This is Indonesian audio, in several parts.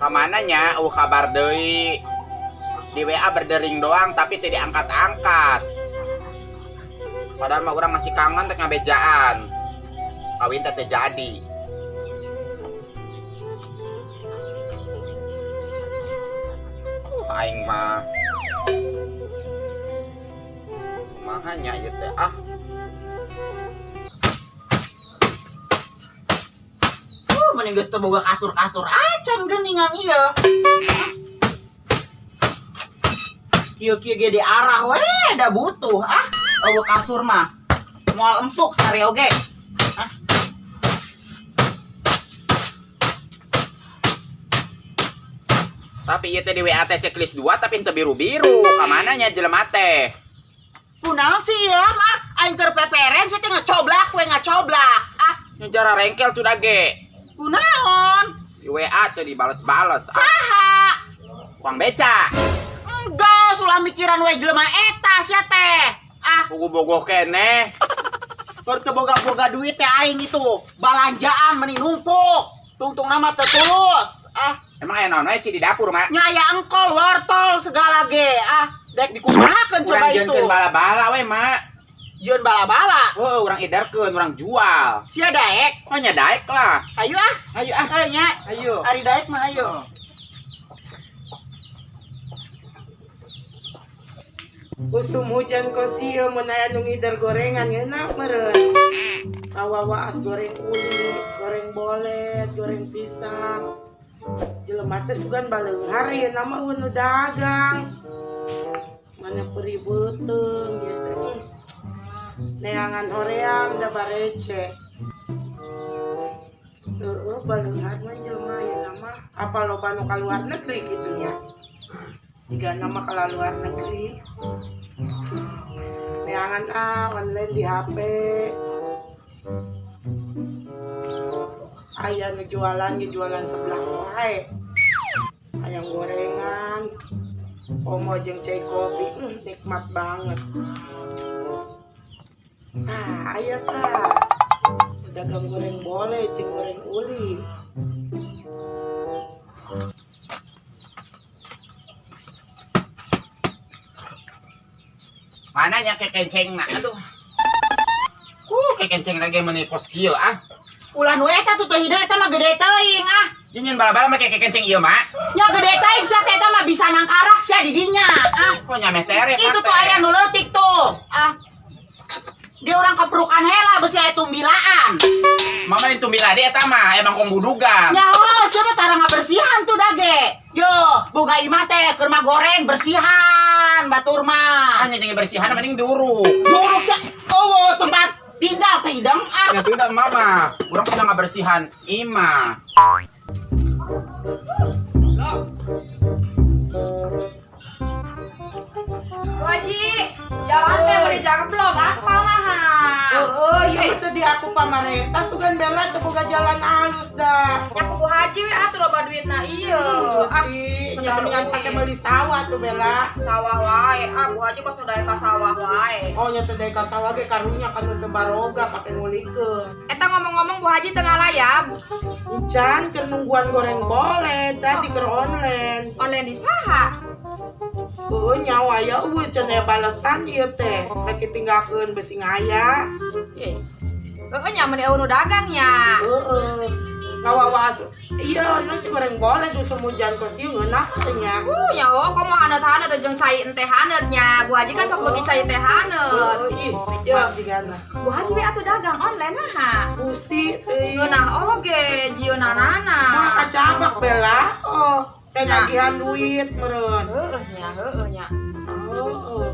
Kamananya kabar deui. Di WA berdering doang tapi tidak diangkat-angkat. Padahal mah orang masih kangen tek ngabejaan. Kawin teh jadi. Aing mah mahanya ieu teh mending geus teu boga kasur-kasur acan geuningan ieu. Kieu-kieu ge di arah we da butuh eueuh kasur mah moal empuk sare oge. Tapi ieu teh di WA teh checklist 2 tapi teu biru-biru. Kamananya jelema teh? Kunaon sih ieu mah aing keur peperen saya teh ngacoblak we ngacoblak. Ngejar rengkel sudah ge. Kunaon? Di WA teh dibales-bales. Saha? Uang beca. Enggak, ulah mikiran we jelema eta sia teh. Bogoh-bogoh keneh. Keur teu boga-boga duit teh aing itu balanjaan meni numpuk. Tungtung nama teu tulus. Emang aya naon sih di dapur mah? Nya aya engkol, wortol segala ge. Dek dikumahakeun coba itu. Urang jeunkeun bala-bala we mak. Jeun bala-bala. Oh, urang edarkeun, urang jual. Sia daek. Oh nya daek lah. Ayo Ayo nya. Ayo. Ari daek mah ayo. Usum hujan kosio mun aya nu ngidar gorengan enak meureun. Kawawa as goreng uli, goreng bolet, goreng pisang. Jelema teh sugan baleunghar ye nama nu dagang. Mana peri beuteung gitu. Neangan hoream da barece. Heueuh baleunghar mah jelema ye nama apa loba nu ka luar negeri kitu nya. Jika nama ke luar negeri neangan online di HP aya nu jualan sebelah wae ayam gorengan omo jeung cai kopi nikmat banget. Aya dagang goreng boleh jeung goreng uli. Mananya kekenceng na. Aduh. Kekenceng lagi meuni kos kieu Ulah nu eta tuh teh hideung eta mah gede teuing Nyen bala-bala make kekenceng ieu mak. Nya gede teuing sia teh eta mah bisa nangkarak sia di dinya. Kok nyameh tere Itu tuh aya nu leutik tuh. Dia orang keperukan hela besi aya tumbilaan. Mama itu bila dia eta mah emang kong budugan. Nyaho siapa cara ngabersihan tuh dage. Yo, boga imah teh keur mah goreng bersihan batur mah. Hanya jeung bersihan mending diuruk. Diuruk sia. Oh, tempat tinggal teh hidang Ya tidak mama, urang kudu ngabersihan imah. Haji, jalan teh mau dijaga belum? Aspal mah. Iya teh di aku pamarentah sugan bela teu boga jalan halus dah. Nya ku Haji we atuh loba duitna ieu. Gusti, nya mendingan pake beli sawah tuh bela. Sawah wae. Bu Haji kos nu daek ka sawah wae. Oh nya teh daek ka sawah ge karunya kan teu baroga pake ngulikeun. Eta ngomong-ngomong Bu Haji teu ngalayap. Encan keur nungguan goreng boleh tadi keur online. Online di saha? Nyawa ya cenah aya balesan ieu teh. Rek tinggalkeun besi ngaya. Nya mun eueuh nu dagang nya. Ngawawas. Iya, nasi goreng boleh tuh semujan kosieu ngeunah teh nya. Nya komo haneut-haneut jeung cai teh haneut nya. Bu Haji kan sok beuki cai teh haneut. Nikmat jigana. Bu Haji we atuh dagang online mah. Gusti teh. Ngeunah oge jieunanana. Mah kacabak bela. Teh nagihan duit meureun. Heueuh nya.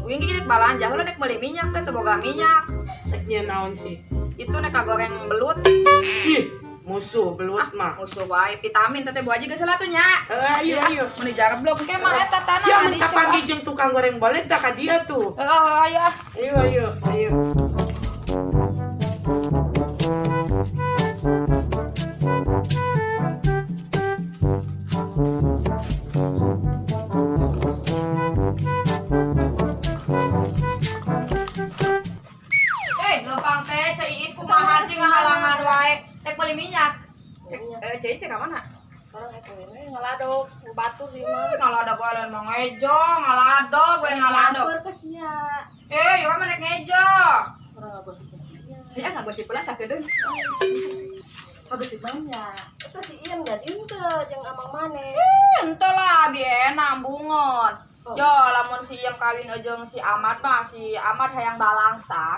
Wing ge rek balanja heula nek meuli minyak teh teu boga minyak. Nya naon sih? Itu nek kagoreng belut. Musuh belut mah. Musuh wae vitamin teh Bu Haji geus heula tuh nya. Ayo. Mun dijarep blok ke mah eta tanah. Ya minta pagi jeung tukang goreng boleh tak ka dia tuh. Ayo. Ayo. Lempang teh cai Iis kumaha sih ngahalangan wae. Nek beli minyak. Cai Iis teh ka mana? ini ngaladog batur di mah. Ngalado gue lain mau ngejo, ngalado gue ngalado. Batur ke sia. Yuk mana ngejo. Orang gosip sia. Ya nggak gosip lah sakit deh. Habis banyak. Itu si Iam dan Inte jeung amang maneh. Ente lah biena bungon. Yo lamun si Iem kawin jeung si Ahmad mah si Ahmad hayang balangsa.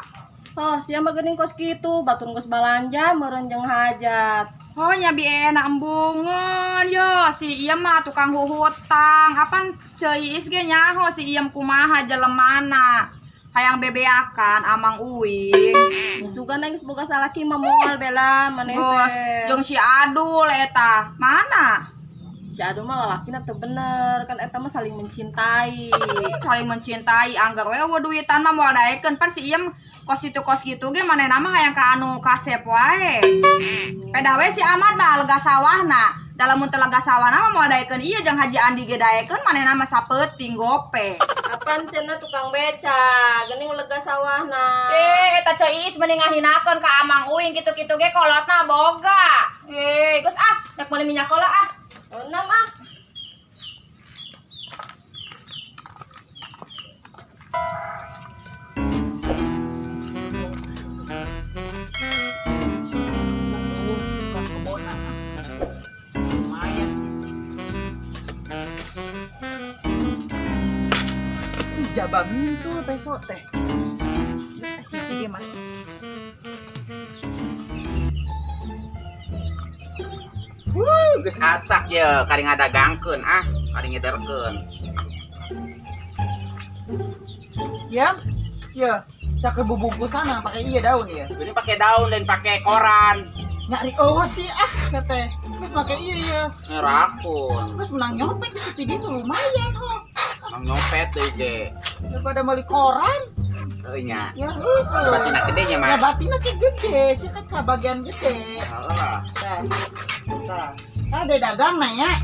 Oh, sia mah geuning kos kitu, batur geus balanja meureun jeung hajat. Oh nya biena embungon. Yo si Iem mah tukang huhutang. Apan ceuis ge nyaho si Iem kumaha jelemana. Hayang bebeakan amang uing. Misugan geus boga salaki mah moal bela maneh Gos teh. jeung si Adul eta. Mana? Si Adu mah lalakina teu bener, kan eta mah saling mencintai. Saling mencintai anggar we duitan mah moal daekeun pan si Iem kos kitu ge manehna mah hayang ka anu kasep wae. Peda we si Ahmad mah lega sawahna. Dalam mun teu lega sawahna mah moal daekeun ieu jeung Haji Andi ge daekeun manehna mah sapeuting gope. Apaan cenah tukang beca, geuning lega sawahna. Eta ceuis mending ngahinakeun ka amang uing kitu-kitu ge kolotna boga. Geus nek meuli minyak heula ah. Eunam ah. Tukang kebonan. Lumayan. Ijabah mintul besok teh. Hiji ge mah. Geus asak ya, kari ngadagangkeun kari ngederkeun. Ya. Ya, saker bubungkusan pakai iya daun ya. Ini pakai daun dan pakai koran. Nyari eueuh sih teh. Geus pakai iya ya. Ngerakun. Geus menang nyopet itu di ditu lumayan Mang nyopet deui ge. daripada meuli koran. Heuh nya. Ya, Batina gede nya Ya mah. batina ke gede, sih kan ka bagian gede. Heeh. Nah, ada dagang nanya.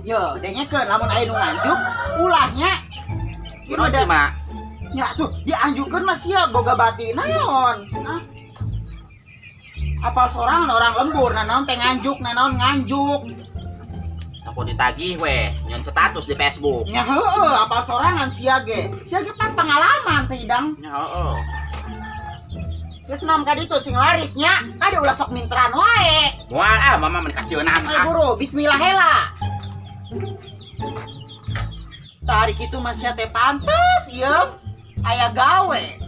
Yo, denya ke lamun aya nu nganjuk, ulahnya. Kunaon sih mak? Ya tuh, dianjukkeun mah sia boga batina naon. Apal sorangan orang lembur, naon teh nganjuk, naon nganjuk. Aku ditagih weh, nyon status di Facebook. Ya heueuh, apal sorangan sia ge. Sia ge pan pengalaman teh idang. Ya heeh. Geus naon ka ditu sing larisnya, ada ulah sok mintran wae. Moal mama mun kasieunaan Ayo buru, bismillah hela. Tarik itu masih teh pantes, iya. Aya gawe.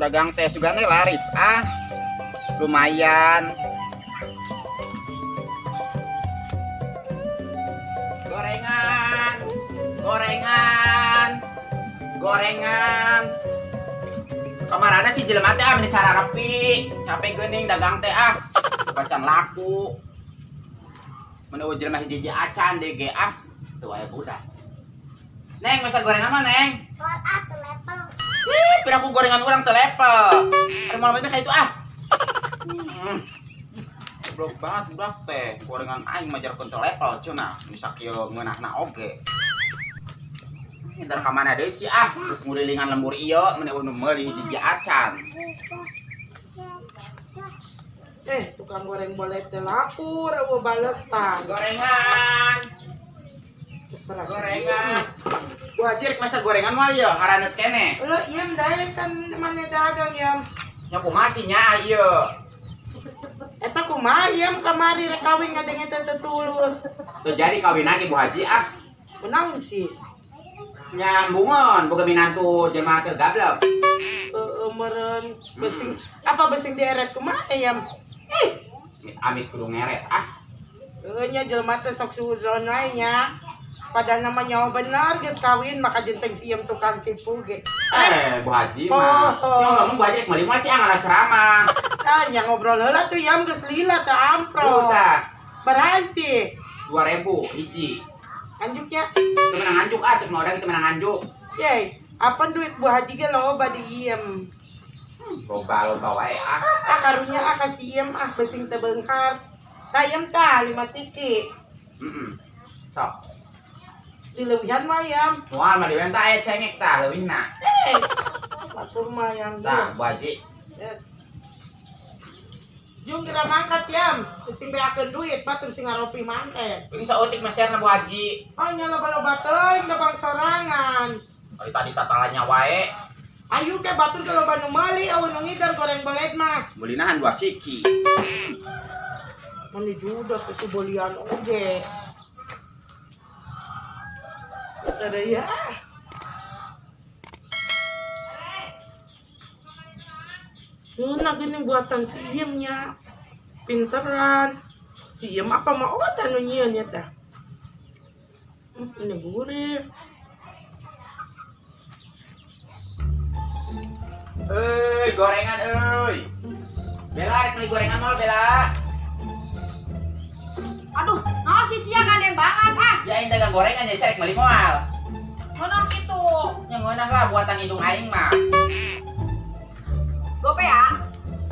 Dagang teh juga nih laris lumayan. Gorengan. Kamarana si jelema teh meni sararepi, capek geuning dagang teh pacan laku. Menuju jelema hiji acan deh ge tuh aya budak. Neng, masa gorengan mah neng? Pira ku gorengan orang telepel. Ada malam ini kayak itu Goblok banget budak teh. Gorengan aing majarkeun telepel cenah. Bisa kieu ngeunahna oge. Hindar ka mana deui sih terus ngurilingan lembur ieu meni unu meuli hiji acan. Tukang goreng boleh teh lapur eueuh balesan. Gorengan. Bu Haji rek masak gorengan mah ieu ngaraneut keneh. Lo iem dae kan mana dagang iem. Nya kumaha sih nya ieu? Eta kumaha iem kamari rek kawin ngadenge teh tulus. Tuh jadi kawin lagi Bu Haji Benaun sih. nya bungon boga minantu jelema teh gablek. Meureun besing apa besing dieret kumaha iem? Amit kudu ngeret Nya jelema teh sok suuzon wae nya. Padahal namanya bener geus kawin maka jenteng si iem tukang tipu ge. Bu Haji mah. Yang ngomong Bu Haji rek meuli mah sih ngalah ceramah. Nya ngobrol heula tuh iem geus lila teh ampro. Barahan sih? 2000 hiji. Anjuknya? Teu menang anjuk cek modal kita menang anjuk. Yey, apa duit Bu Haji ge loba di iem. Loba wae Karunya kasih iem besing teu beungkar. Tah iem tah 5 siki. Sok. Dilebihan mah yam. Mual mah diwenta aya cengek tah leuwihna. Batur mah yang Tah, Bu Haji. Yes. Jung kira mangkat yam. Sing beakeun duit batur sing ngaropi manten. Ini saeutik meserna Bu Haji. Oh nya loba-loba teuing da bang sorangan. Kali tadi tatalanya wae. Ayo ke batur ke loba nu meuli aweun nu ngidar goreng belet mah. Meulinahan 2 siki. Mandi judas ke subolian oge. Ada ya. Nah gini buatan si Iem nya. Pinteran. Si Iem apa mau obat anu nyieun nya tah. Ini gurih. Gorengan euy. Bela rek beli gorengan mal Bela. Aduh, naon si sia gandeng banget ah. Ya aing dagang gorengan jadi saya rek meuli moal. Ngono kitu. Nya ngeunah lah buatan hidung aing mah. Gopean.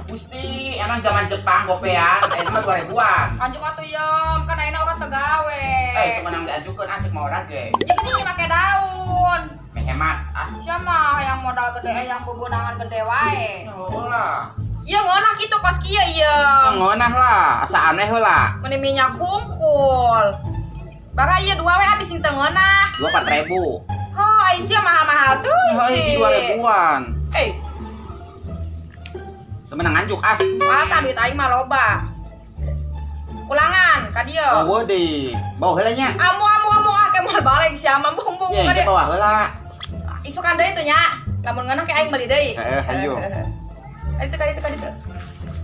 Gusti, emang zaman Jepang gopean, ayeuna mah 2000-an. Anjuk atuh yem, kan ayeuna urang teu gawe. Temenang diajukeun cek mau odah ge. Jeung ini make daun. Hemat ah. Siapa yang modal gede yang bebenangan gede wae. Oh lah. Iya ngeunah kitu kos kieu ieu. Ngeunah lah, asa aneh heula. Meni minyak hungkul. Bara ieu 2 we habis teu ngeunah. 24.000. Oh, ai sia mahal-mahal tuh. Oh, ini 2000-an. Temenang nganjuk ah. Mata duit aing mah loba. Ulangan ka dieu. Oh, deui. Bawa heula nya. Amu ke moal balik sia mah bung-bung Ye, ka dieu. bawa heula. Isukan deui tuh nya. Lamun ngeunah ke aing beli deui. Hayu. Kaditu.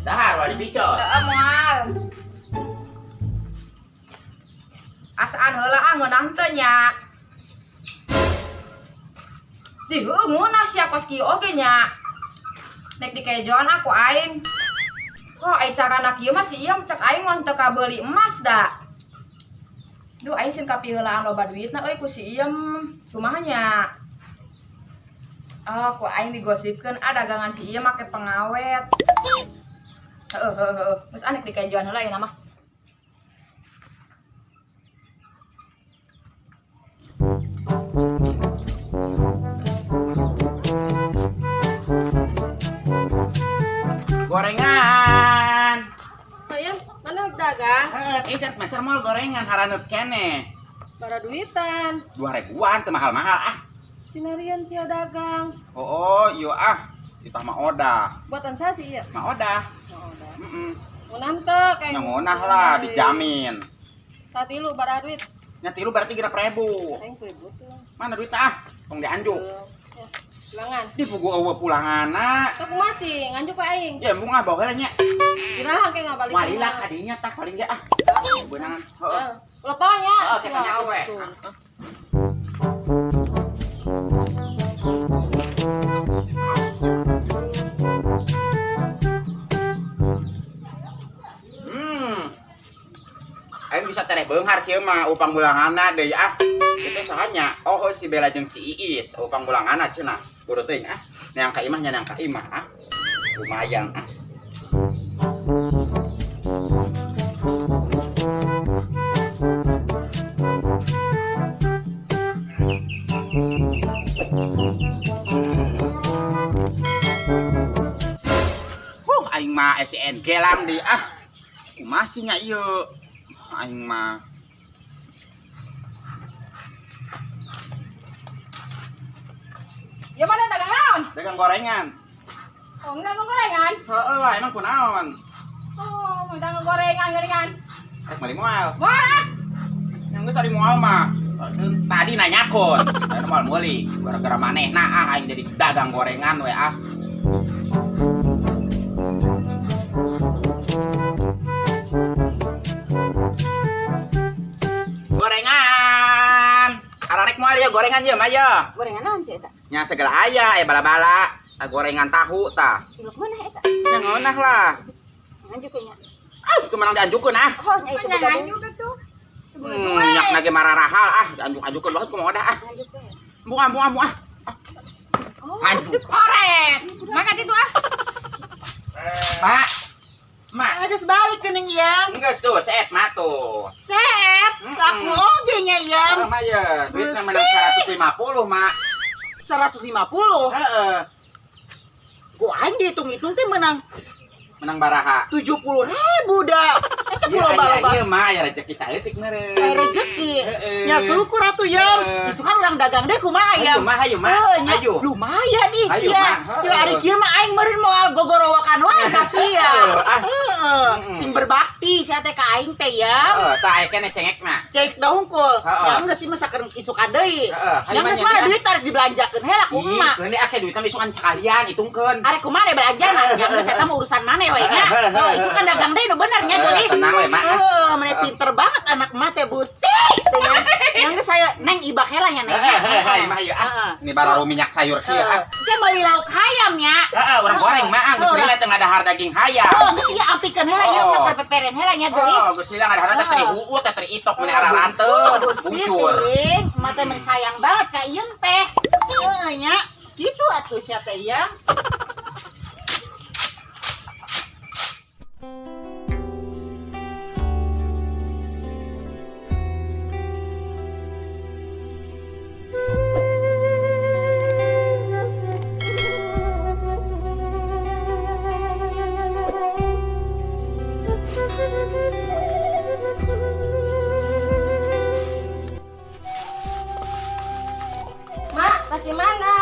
Dahar wae dipicot. Teu moal. Asaan heula ah ngeunah teu nya. Di ngeunah sia kos kieu oge nya. Nek dikejoan aku aing. Oh, ai carana kieu mah si ieu cek aing mah teu kabeuli emas da. Duh aing sieun kapiheulaan loba duitna euy ku si iem. Kumaha nya? Oh, ku aing digosipkeun dagangan si ieu make pengawet. Heeh. Geus anek dikejoan heula ieu mah. Gorengan. Ayam, mana dagang? Iset meser mal gorengan haraneut keneh. Bara duitan. 2000-an teu mahal-mahal ah. Sinarian sia dagang. Oh, iya ah. Itah mah odah. Buatan saya sih ya. Mah odah. Soalnya. Heeh. teu kayak Nya ngeunah lah dijamin. Tatilu bara duit. Nya 3 berarti 3.000. Aing kuy butuh. Mana duit ah? Tong dianjuk. Ya, pulangan. Di pugu eueuh pulanganna. Tapi masih nganjuk ka aing. Ya embung ah bawa heula nya. Kiraha ke ngabalik. Marilah kadinya tah paling ge ah. Beunangan. Heeh. Lepanya. Oh, kita nyaku we. Aing bisa tereh beunghar kieu mah upang bulanganna deui ah. Itu sahanya. Oh si Bella jeung si Iis upang bulanganna cenah. Kudu teuing ah. Neang ka imah nya neang ka imah ah. Lumayan ah. Aing mah SNG lang di ah. Masih nya ieu. Aing mah Ya mana dagang naon? dagang gorengan. Oh, dagang gorengan. Heeh lah emang kunaon? Oh, dagang gorengan. Rek meuli moal. Mana? Yang geus tadi moal mah. Tadi nanyakeun. Aya moal meuli. Gara-gara manehna ah aing jadi dagang gorengan we ah. Gorengan. Ararek moal ya gorengan je mah ya. Gorengan naon sih eta? Nya segala aya bala-bala. Gorengan tahu tah. Ilok mana eta? Nya ngeunah lah. Nganjuk nya. Ah, itu menang dianjukeun ah. Oh, nya itu Nyanyi gabung. juga tuh. Nyak lagi mararahal ah, dianjuk-anjukeun banget kumaha dah ah. Nganjuk we. Muah ah. Anjuk. Oret. Makan itu ah. Pak. Mak, Geus balik ke ning ieu. geus tuh, sep mah tuh. Sep, laku oge nya nya Iyam. Oh, mah ya, duitnya Gusti. menang 150, Mak. 150. Heeh. Gua aing dihitung-hitung teh menang Menang baraha. 70.000 dah. Eta Iya, loba-loba. iya, mah ya rezeki saeutik meureun. Kayak rezeki. Heeh. Ya syukur atuh Yam. Heeh. Isukan urang dagang deh kumaha Ayo, Yam. mah, ayo, mah. Nya, Ayo. lumayan ih Ayo, sia. mah. Ya ari kieu mah aing meureun moal gogorowakan wae ka sia. Ah. Heeh. Sing berbakti sia teh ka aing teh Yam. Heeh, tah aya keneh cengekna. Cek da hungkul. Heeh. Yang geus mah sakeun isukan deui. Heeh, hayu Yang geus mah mah nya, duit tarik dibelanjakeun heula ku Ih, emak. keun ake duitna misukan sekalian hitungkeun. Arek kumaha deh belanjana, yang geus eta mah urusan maneh we nya. Oh, isukan dagang deui nu bener nya gelis. Tenang we, Mak. Heeh, maneh pinter banget anak mah teh Busti. Teh nya. Yang geus saya neng ibak heula nya neng. Hayu mah ya. Heeh. Ini baru minyak sayur kieu. Teh meuli lauk hayam nya. Heeh, urang goreng mah geus lila teu ngadahar daging hayam. Oh, geus ieu ampikeun heula ieu mah keur peperen heula nya gelis. Oh, geus lila ngadahar teh teri uut teh teri itok meni ararante. Busti Bujur. teuing, emak teh mah sayang banget ka ieun teh. Heeh nya. Kitu atuh sia teh ya. Mak, kasih mana?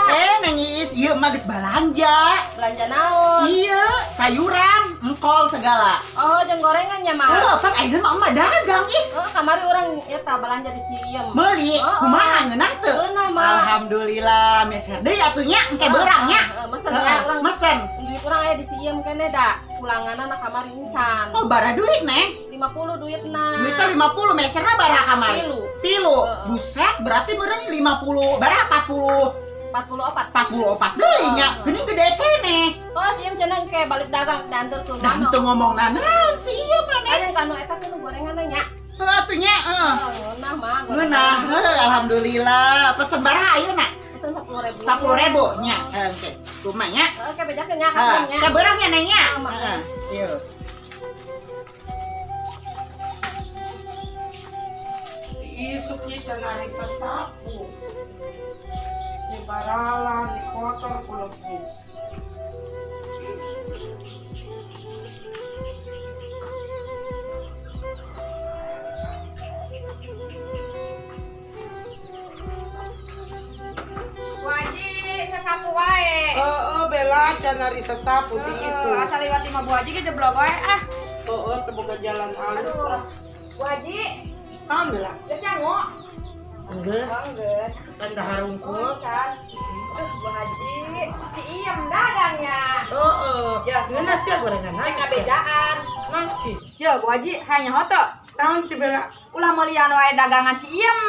Neng Iis, ieu mah geus balanja. Belanja naon? Iya, sayuran, engkol segala. Oh, jeung gorengannya, Mak. Oh, kan ayeuna mah emak dagang ih. Oh, kamari orang eta belanja di si Iem. Meuli, Oh, kumaha ngeunah teu? Ngeunah, Mak. Alhamdulillah, meser deui atuh nya engke beurang nya. Mesen Heeh, ya, urang. mesen. Duit urang aya di si Iem keneh da. Pulanganna kamari encan. Oh, bara duit, Neng. 50 duitna. Duitnya 50, meserna baraha kamari? Tilu. Tilu. Heeh. Buset, berarti beurang 50, baraha 40. 44. 44 deui nya. Geuning gede keneh. Oh, si Iem cenah ke balik dagang dianterkeun Dan teu ngomongna naon sih ieu mah, Neng. Aya kanu eta teh gorenganna nya. Heuh atuh nya, heeh. Oh, ngeunah mah. Ngeunah, heuh, alhamdulillah. Pesen baraha ayeuna? Pesen 10.000. 10.000 nya. Oke. Kumaha nya? Oke, bejakeun nya Heeh, kasihnya. teh beurang nya Neng nya. Oh, mak. Heeh. Ieu. Isuknya jangan risa sapu. Ni baralan, ni kotor kulebu. Waji, sasapu wae. Bela jangan risa sapu di isu. Asal liwat 5 Bu Haji ge jeblok wae ah. Teboga jalan halus Aduh. ah. Bu Haji, Naon Bela? geus nyango. Geus, Geus. can daharungkul. Can. Bu Haji, si Iem dagangnya. Ya. Ngeunah sia gorengan Rek ngabejaan. Naon sih? Ya, Bu Haji, hanya hoto. Naon sih Bela? Ulah meulian wae dagangan si Iem.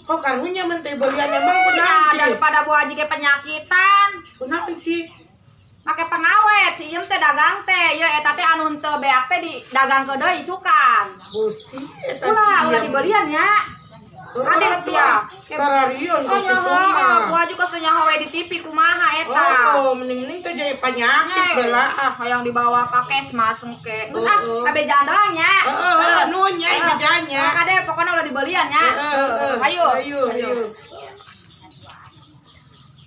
Oh karunya menteh belian emang kunaon Ya, sih? daripada Bu Haji ge penyakitan. Kunaon sih? Make pengawet, si Iem teh dagang teh. Ye eta teh anu teu beak teh di dagang ke deui isukan. Gusti eta Ulah dibelian ya. Ades ya. Sararion Oh gusti nyaho, Bu kumaha. Haji kok teu nyaho we di TV kumaha eta. Oh, mending-mending tuh jadi penyakit Bela ah. Hayang dibawa ka kesmas engke. Geus ah, Oh. kabejaan doang nya. Nunya ibejanya. Kade pokoknya udah dibelian ya. Ayo. Ayo.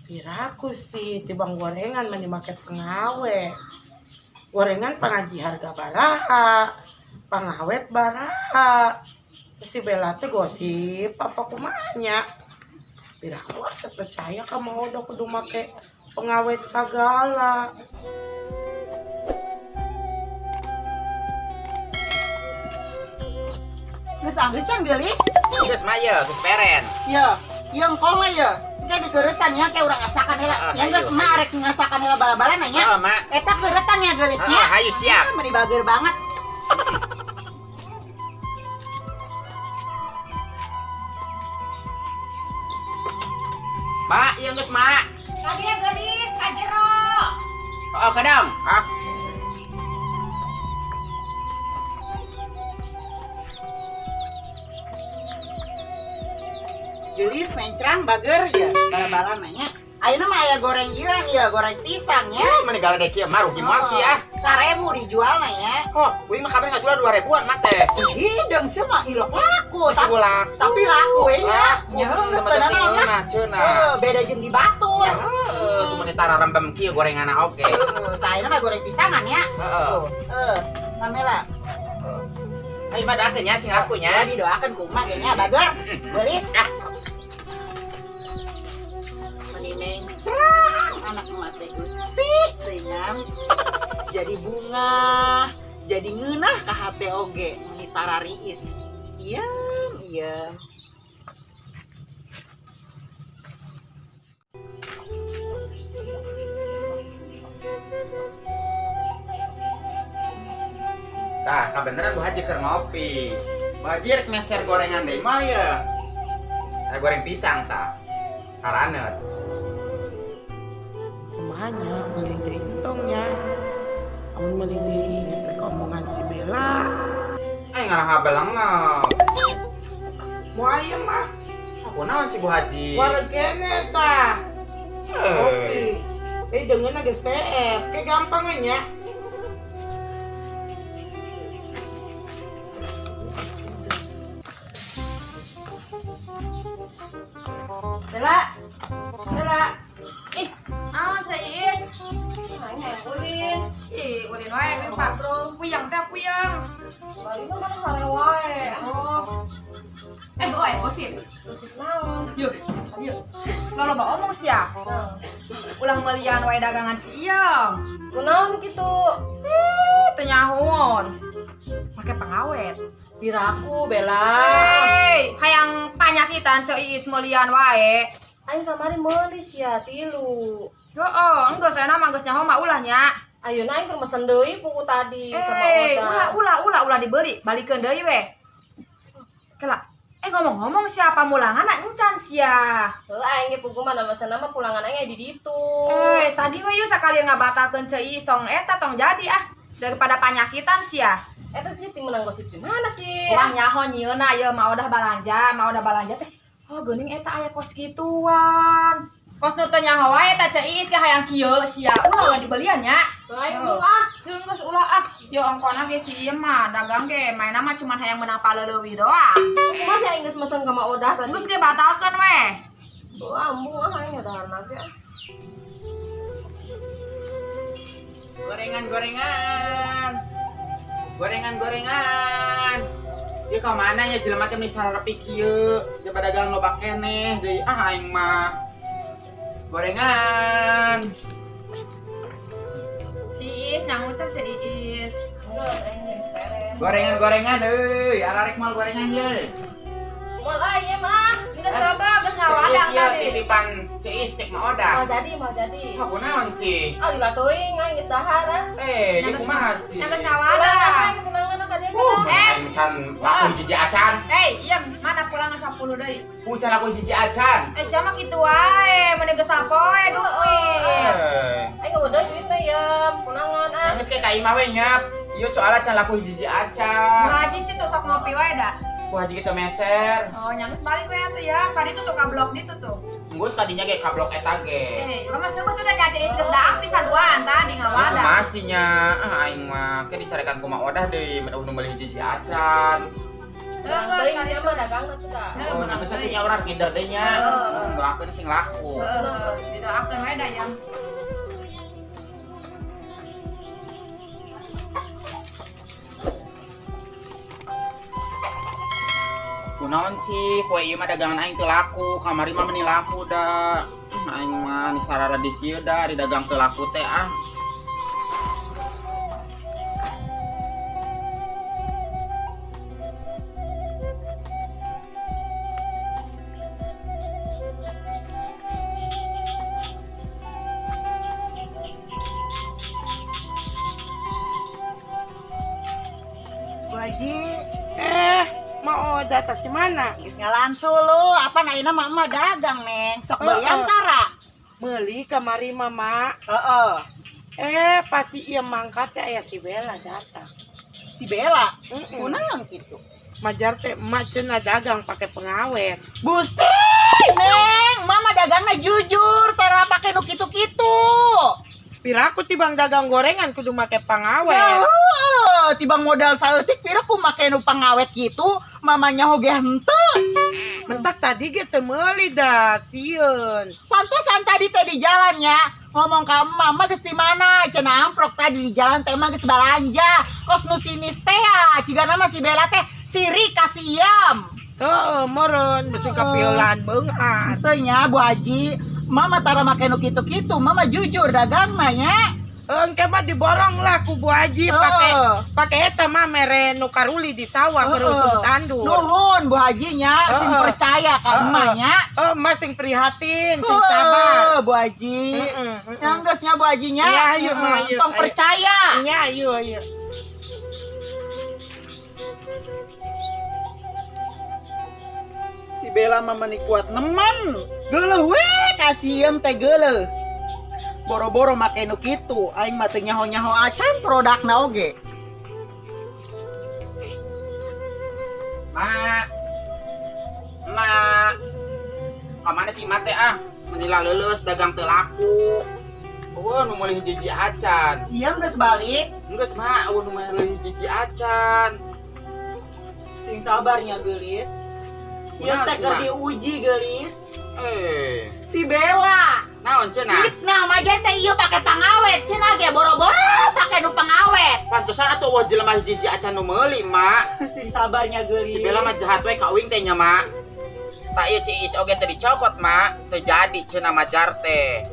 Piraku sih tibang gorengan mah dimake pengawet. Gorengan pangaji harga baraha, pangawet baraha. Si Bela teh gosip apa kumanya. Piraku asa percaya ka mau udah kudu make pengawet sagala. Geus anggeus can geulis. Geus mah ye, geus peren. Ya, yang kol mah ya. Engke digeuretan nya ke urang ngasakan heula. Yang geus mah arek ngasakan heula bala-bala nya. Heeh, Mak. Eta geuretan nya geulisnya. Hayu siap. Meni bager banget. Mak, ieu geus Mak. Kadia geulis ka jero. Oh, kadam. Ah. Geulis mencrang bager ya. Bala-bala nya. Ayeuna mah aya goreng ieu ya, goreng pisang ya. Mana galak kieu mah rugi moal sih ah. 1000 dijualna ya. Oh, uing mah kabeh ngajual 2000-an mah teh. Hidung semua ilok laku, Tapi gula. tapi laku ya. Laku. Ya, Teman tenang tinggal ya. cenah. Beda jeung di Batur. Tuh mun tara rembem kieu gorengana oke. Tah ayeuna mah goreng pisangan ya. Heeh. Pamela. Ayo mah dakeun nya sing lakunya. Ya didoakeun kumaha ge nya Bagor. Geulis. Menineng cerang anak emak teh Gusti teuing jadi bunga, jadi ngeunah ka hate oge meni tara riis. Iem. Tah, kabeneran Bu Haji keur ngopi. Bu Haji rek meser gorengan deui mah ya. Goreng pisang tah. Haraneut. Kumanya meuli teh intongnya. Amun meuli teh inget teh omongan si Bella. Ngarah habelengeut. Moal ieu mah Aku naon si Bu Haji? wareg kene tah. Kopi. Jangan geus seep, ke gampang nya. Bella. Ih, naon Cek Iis? Nanya ulin. Ih, ulin wae we Pak Bro. Puyeng teh puyeng. Balik mah mana sore wae. Oh. Boy, gosip. Terus naon? Yuk, yuk. Lo bawa omong sih ya. Nah, Ulah melian wae dagangan si Iyam. kunaon kitu? Teu nyahun. Make pengawet. Biraku Bella. Hei, hayang panyakitan Cek Iis melian wae. Aing kamari meuli sia 3. Heeh, enggeus saya nama geus nyaho mah ulahnya. Ayeuna aing keur mesen deui puku tadi ka Eh, Mak ulah dibeli, balikeun deui we. Kela. Ngomong-ngomong siapa mulangan encan sia. Heuh aing ge pugu mah mesen nama pulangan aing di ditu. Tadi we yuk sakalian ngabatalkeun Cek Iis tong eta tong jadi ah. Daripada panyakitan sia. Eta sih tim menang gosip di mana sih? Urang nyaho nyieuna ieu mah udah balanja teh. Oh, geuning eta aya kos gituan. Kos nu teu nyaho wae eta Cek Iis ge hayang kieu sia. Ulah dibelian nya. Aing ulah. Geus ulah ah. Yo ongkona ge si ieu mah dagang ge mainna mah cuman hayang menang paleleuwih doang. Kumaha sih aing geus mesen ka Mak Odah tadi? Geus ge batalkeun we. Tuh ambung aing edahan lagi. Gorengan. Ieu ka mana ya jelema teh misararepi kieu? Coba dagang loba keneh deui aing mah. Gorengan. Ciis nyangut teh Ciis. Geus aing geus beres. Gorengan euy, ararek mal gorengan ye. Moal aya mah. Geus coba geus ngawadang Ciis ya tadi. titipan Ciis cek mah odah. Mau jadi. Aku naon sih? Ah dilatuing aing geus dahar ah. Dia kumaha sih? Geus Ulah ngawadang. aing tunangan ka dia kan. Aing can laku jiji acan. Iya, mana pulangan 10 deui. Pucan laku jiji acan. Sia mah kitu wae, mun geus sapoe duit. Aing udah duitna ya punangan ah. Geus ke ka imah we nyap. Ieu coala can laku jiji acan. Haji sih tuh sok ngopi wae da. Ku haji kita meser. Oh, nyanggeus balik we atuh ya. Kadi tuh ka blok ditu tuh. Ngurus tadinya ge ka blok eta ge. Juga mas eueuh tuh da nyaci geus daang pisan duaan tadi ngawadang. Masih nya. Aing mah ke dicarekan ku mah odah deui mun udah meuli hiji acan. Teuing sia mah dagang tuh da. Oh, nanggeus punya urang ngider deui nya. Doakeun sing laku. Heeh, didoakeun wae da ya. Kunaon sih, poe ieu mah dagangan aing teu laku, kamari mah meni laku da. Aing mah ni sarara di kieu da, di dagang teu laku teh ah. Bu Haji, Mak Odah tas mana? geus ngalansu lu. Apa ayeuna mah mah dagang, Neng. Sok belian tara. Meuli kamari mama. Heeh. Pasti ieu mangkat teh aya si Bella datang. Si Bella, Heeh. kunaon kitu? Majar teh emak cenah dagang pakai pengawet. Gusti! Neng, mama dagangnya jujur, tara pakai nu kitu-kitu. Piraku tibang dagang gorengan kudu make Ya, pangawet. tibang modal saeutik pira ku make nu pangawet gitu, mamanya hoge henteu. Mentak tadi ge teu meuli dah, sieun. Pantesan tadi teh di jalan ya, ngomong ka mama geus di mana? Cenah amprok tadi di jalan teh mah geus balanja. Kos nu sinis teh ya, cigana mah si Bella teh siri kasih iam. Heeh, meureun besi kapiolan beunghar. Teu nya Bu Haji, mama tara make nu kitu-kitu, mama jujur dagangna nya. Engke mah diborong lah ku Bu Haji pake eta mah mere nu karuli di sawah berusum tandur. Nuhun Bu Haji nya, sing percaya ka emak nya. Mas sing prihatin, sing sabar. Bu Haji. Yang geus nya Bu Haji nya. Ya, ayo, ayo, tong ayo. percaya. Nya ayo ayo. Si Bella mah mani kuat nemen. Geuleuh we kasiem teh geuleuh. Boro-boro make nu kitu, aing mah teu nyaho-nyaho acan produkna oge. Mak, kamana sih mate ah? Menila leuleus dagang teu laku. Eueuh nu meuli hiji acan. Iya geus balik. Enggeus mah, eueuh nu meuli hiji acan. Sing sabarnya geulis. Ieu teh keur diuji geulis. Si Bella. Naon cenah? Nah, majen teh ieu pake pangawet, cenah ge boro-boro pake nu pangawet. Pantesan atuh eueuh jelema hiji acan nu meuli, Mak. Sing sabarnya geulis. Si Bella mah jahat we ka uing teh nya, Mak. Tak ieu ciis oge teh dicokot, Mak. Teu jadi cenah majar teh.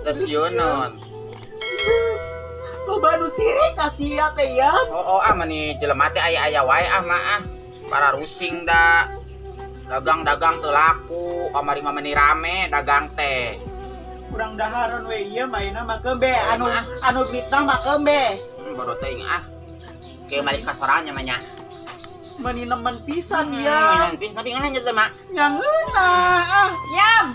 Da sieuneun. Loba nu sirik ka sia teh ya. Oh, mani jelema teh aya-aya wae ah, Mak ah. Para rusing da. Dagang-dagang teu laku, kamari mah meni rame dagang teh. Kurang daharon we ieu mainna mah kembe, anu fitnah mah kembe. Baru teuing ah. Ke balik ka sorannya mah nya. Mani nemen pisan ya. Pis tapi ngana nya teh, Mak. Nyangeuna ah. Yam,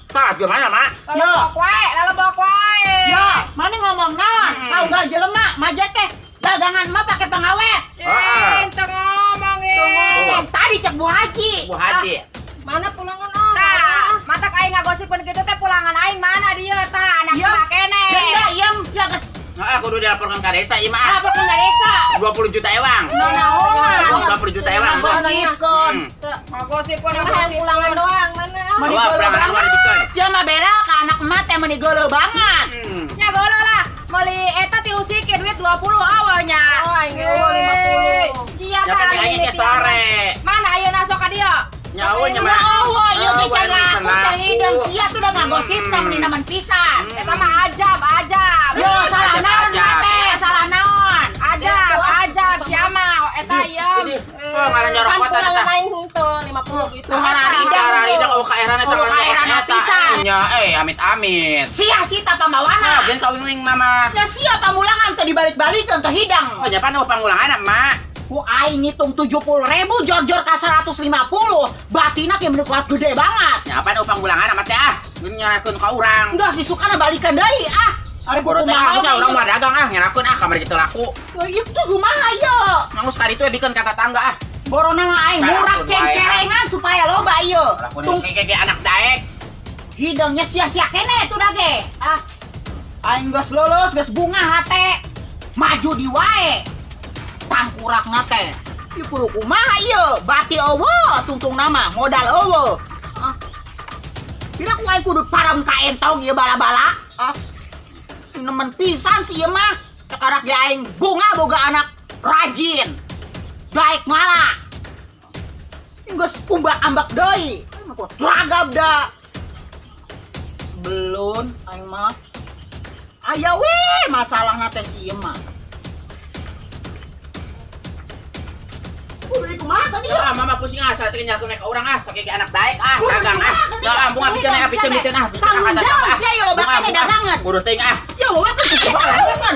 Tah, gimana, Mak? lalebok wae. Ya, mana ngomong naon? Hauga jelema, maja teh dagangan mah pake pengawet. Ente ngomongin. Tadi cek Bu Haji. Bu Haji. Mana pulangan ah? Tah, matak aing ngagosipkeun kitu teh pulangan aing mana dia tah anak Iya. mah kene. Denda ieu sia geus Kudu dilaporkan ke desa ieu mah. apa ke desa. 20 juta ewang. Naon? 20 juta ewang, Bos. Gosipkeun. Ngagosipkeun Yang yang pulangan doang mana? Mani Wah, geuleuh pulangan banget. dipikeun. Sia mah Bella ka anak emak teh mani geuleuh banget. Nya golo lah. Meuli eta tilu sike duit 20 awalnya. Oh, aing eueuh 50. Sia Ya tah penting aing ke sore. Mana ayeuna sok ka dieu? Nya eueuh nya, Mak. Oh, ieu Oh, ge can wani laku can teh laku. hidang sia tuh udah ngagosipna meni naman pisan. Eta mah ajab. Yo salah naon teh, salah naon. Ajab siapa? Eta ieu. Jadi, kok ngaran nyorok Kan kota pulangan eta. aing henteu 50 gitu. Tuh, Ida eueuh ka erana eta Eueuh ka erana pisan. Nya amit-amit. Sia sita Nah, pambawana. gen ka wing-wing mama. Ya sia pamulangan teh dibalik-balikeun teh hidang. Oh, japan eueuh pangulangan, Mak. Ku aing ngitung 70.000 jor-jor ka 150. Batina ge meni kuat gede banget. Nya apa eueuh pangulangan amat teh ah. Ngeun nyarakeun ka urang. Enggak sih sukana balikeun deui ah. Are Boro teh ah, bisa urang mah dagang ah, nyarakeun ah kamari kitu laku. Itu kumaha ye? Ngangus kari itu bikin kata tangga ah. Borona mah aing murah ceng-celengan supaya loba ieu. Lakuin kayak anak daek. Hidungnya sia-sia kene tuh dage. Ah. Aing geus lulus, geus bunga hate. Maju di wae. Tangkurakna teh. Ieu kudu kumaha ieu? Bati eueuh tungtung nama, modal eueuh. Ah. Pira ku aing kudu param ka entong ieu bala-bala. Ah. Nemen pisan sih ieu mah. Sakarak ge aing bunga boga anak rajin. Daek ngalah. Geus umbak-ambak deui. Ragab da. Belum, aing mah. Aya we masalahna teh si ieu mah. Udah kumaha tadi Ah, mama pusing ah, saat ini nyalakeun ka urang ah, sakege anak daek ah, dagang ah. Da ah, bunga biceun ah, biceun ah. Tanggung jawab sia yo bakal dagangan. Kudu teuing ah. Yo, wae kan.